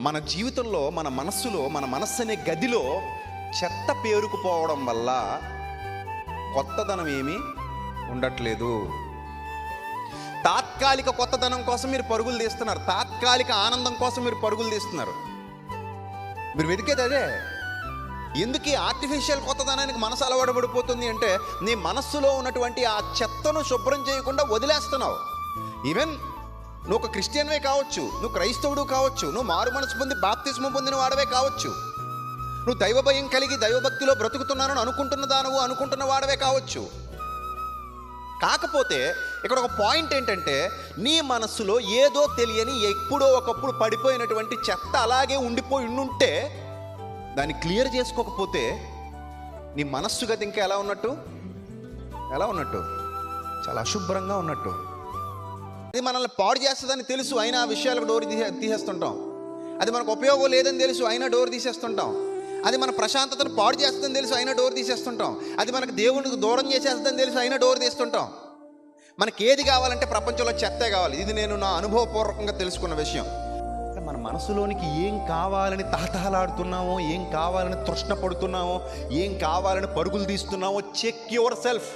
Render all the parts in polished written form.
మన జీవితంలో మన మనస్సులో మన మనస్సు అనే గదిలో చెత్త పేరుకుపోవడం వల్ల కొత్తదనం ఏమీ ఉండట్లేదు. తాత్కాలిక కొత్తదనం కోసం మీరు పరుగులు తీస్తున్నారు, తాత్కాలిక ఆనందం కోసం మీరు పరుగులు తీస్తున్నారు. మీరు వెతికేది అదే. ఎందుకు ఈ ఆర్టిఫిషియల్ కొత్తదనానికి మనసు అలవాటుపడిపోతుంది అంటే, నీ మనస్సులో ఉన్నటువంటి ఆ చెత్తను శుభ్రం చేయకుండా వదిలేస్తున్నావు. ఈవెన్ నువ్వు ఒక క్రిస్టియన్వే కావచ్చు, నువ్వు క్రైస్తవుడు కావచ్చు, నువ్వు మారు మనసు పొంది బాప్తిస్మం పొందిన వాడవే కావచ్చు, నువ్వు దైవ భయం కలిగి దైవభక్తిలో బ్రతుకుతున్నాను అనుకుంటున్న వాడవే కావచ్చు. కాకపోతే ఇక్కడ ఒక పాయింట్ ఏంటంటే, నీ మనస్సులో ఏదో తెలియని ఎప్పుడో ఒకప్పుడు పడిపోయినటువంటి చెత్త అలాగే ఉండిపోయి ఉంటే దాన్ని క్లియర్ చేసుకోకపోతే నీ మనస్సు గది ఇంకా ఎలా ఉన్నట్టు చాలా అశుభ్రంగా ఉన్నట్టు. అది మనల్ని పాడు చేస్తుందని తెలుసు, అయినా ఆ విషయాలకు డోర్ తీసేస్తుంటాం. అది మనకు ఉపయోగం లేదని తెలుసు, అయినా డోర్ తీసేస్తుంటాం. అది మన ప్రశాంతతను పాడు చేస్తుందని తెలుసు, అయినా డోర్ తీసేస్తుంటాం. అది మనకు దేవునికి దూరం చేసేస్తుందని తెలుసు, అయినా డోర్ తీస్తుంటాం. మనకి ఏది కావాలంటే ప్రపంచంలో చెత్తే కావాలి. ఇది నేను నా అనుభవపూర్వకంగా తెలుసుకున్న విషయం. మన మనసులోనికి ఏం కావాలని తహతహలాడుతున్నామో, ఏం కావాలని తృష్ణ పడుతున్నామో, ఏం కావాలని పరుగులు తీస్తున్నామో చెక్ యువర్ సెల్ఫ్.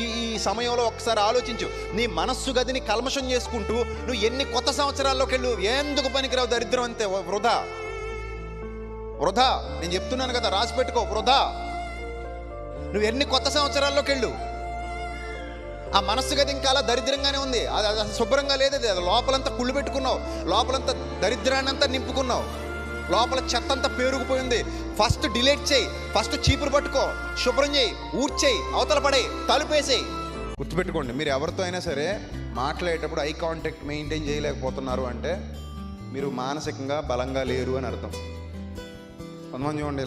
ఈ సమయంలో ఒకసారి ఆలోచించు. నీ మనస్సు గదిని కల్మషం చేసుకుంటూ నువ్వు ఎన్ని కొత్త సంవత్సరాల్లోకి వెళ్ళు, ఎందుకు పనికిరావు, దరిద్రం అంతే, వృధా. నేను చెప్తున్నాను కదా, రాసి పెట్టుకో, వృధా. నువ్వు ఎన్ని కొత్త సంవత్సరాల్లోకి వెళ్ళు, ఆ మనస్సు గది ఇంకా అలా దరిద్రంగానే ఉంది. అది శుభ్రంగా లేదు. అది లోపలంతా కుళ్ళు పెట్టుకున్నావు, లోపలంతా దరిద్రాన్ని అంతా నింపుకున్నావు, లోపల చెత్త అంతా పేరుకుపోయింది. ఫస్ట్ డిలీట్ చేయి, ఫస్ట్ చీపురు పట్టుకో, శుభ్రం చేయి, ఊడ్చేయి, అవతల పడే, తలుపేసేయి. గుర్తుపెట్టుకోండి, మీరు ఎవరితో అయినా సరే మాట్లాడేటప్పుడు ఐ కాంటాక్ట్ మెయింటైన్ చేయలేకపోతున్నారు అంటే మీరు మానసికంగా బలంగా లేరు అని అర్థం. కొంతమంది చూడండి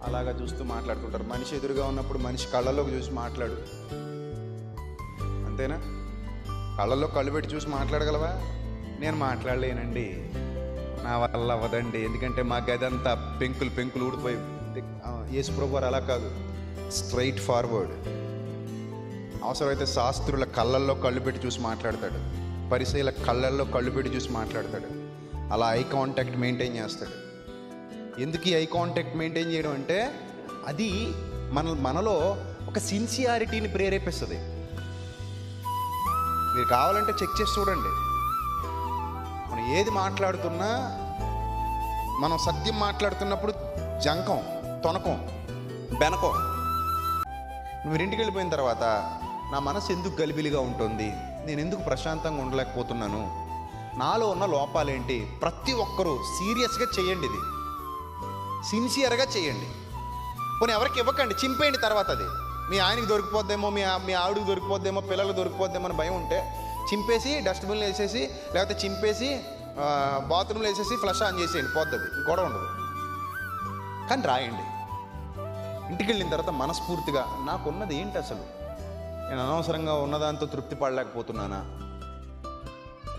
అలాగా చూస్తూ మాట్లాడుతుంటారు. మనిషి ఎదురుగా ఉన్నప్పుడు మనిషి కళ్ళల్లోకి చూసి మాట్లాడు, అంతేనా? కళ్ళల్లో కళ్ళు పెట్టి చూసి మాట్లాడగలవా? నేను మాట్లాడలేనండి, నా వల్ల అవ్వదండి, ఎందుకంటే మా గదంతా పెంకులు ఊడిపోయి. యేసుప్రభు వారు అలా కాదు, స్ట్రైట్ ఫార్వర్డ్. అవసరమైతే శాస్త్రుల కళ్ళల్లో కళ్ళు పెట్టి చూసి మాట్లాడతాడు, పరిసయ్యుల కళ్ళల్లో కళ్ళు పెట్టి చూసి మాట్లాడతాడు. అలా ఐ కాంటాక్ట్ మెయింటైన్ చేస్తాడు. ఎందుకు ఈ ఐ కాంటాక్ట్ మెయింటైన్ చేయడం అంటే, అది మనలో ఒక సిన్సియారిటీని ప్రేరేపిస్తుంది. మీరు కావాలంటే చెక్ చేసి చూడండి. మనం ఏది మాట్లాడుతున్నా, మనం సత్యం మాట్లాడుతున్నప్పుడు జంకం, తొనకం, బెనకం. నువ్వు ఇంటికి వెళ్ళిపోయిన తర్వాత నా మనసు ఎందుకు గలిబిలిగా ఉంటుంది, నేను ఎందుకు ప్రశాంతంగా ఉండలేకపోతున్నాను, నాలో ఉన్న లోపాలేంటి, ప్రతి ఒక్కరూ సీరియస్గా చేయండి. ఇది సిన్సియర్గా చేయండి. పోనీ ఎవరికి ఇవ్వకండి, చింపేయండి. తర్వాత అది మీ ఆయనకి దొరికిపోద్దేమో, మీ ఆవిడకి దొరికిపోద్దేమో, పిల్లలకు దొరికిపోద్దేమో అని భయం ఉంటే చింపేసి డస్ట్బిన్లో వేసేసి, లేకపోతే చింపేసి బాత్రూంలో వేసేసి ఫ్లష్ ఆన్ చేసేయండి, పోద్ది, గొడవ ఉండదు. కానీ రాయండి. ఇంటికి వెళ్ళిన తర్వాత మనస్ఫూర్తిగా నాకున్నది ఏంటి, అసలు నేను అనవసరంగా ఉన్నదాంతో తృప్తి పడలేకపోతున్నానా,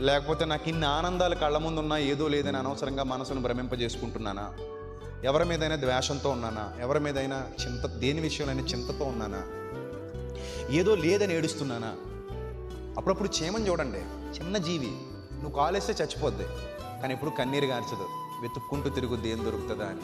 లేకపోతే నాకు ఇన్ని ఆనందాలు కళ్ళ ముందు ఉన్నా ఏదో లేదని అనవసరంగా మనసును భ్రమింపజేసుకుంటున్నానా, ఎవరి మీదైనా ద్వేషంతో ఉన్నానా, ఎవరి మీదైనా దేని విషయంలో చింతతో ఉన్నానా, ఏదో లేదని ఏడుస్తున్నానా. అప్పుడప్పుడు చీమని చూడండి, చిన్న జీవి, నువ్వు కాలేస్తే చచ్చిపోద్ది, కానీ ఎప్పుడు కన్నీరు గార్చదు, వెతుక్కుంటూ తిరుగుద్ది ఏం దొరుకుతుందా అని.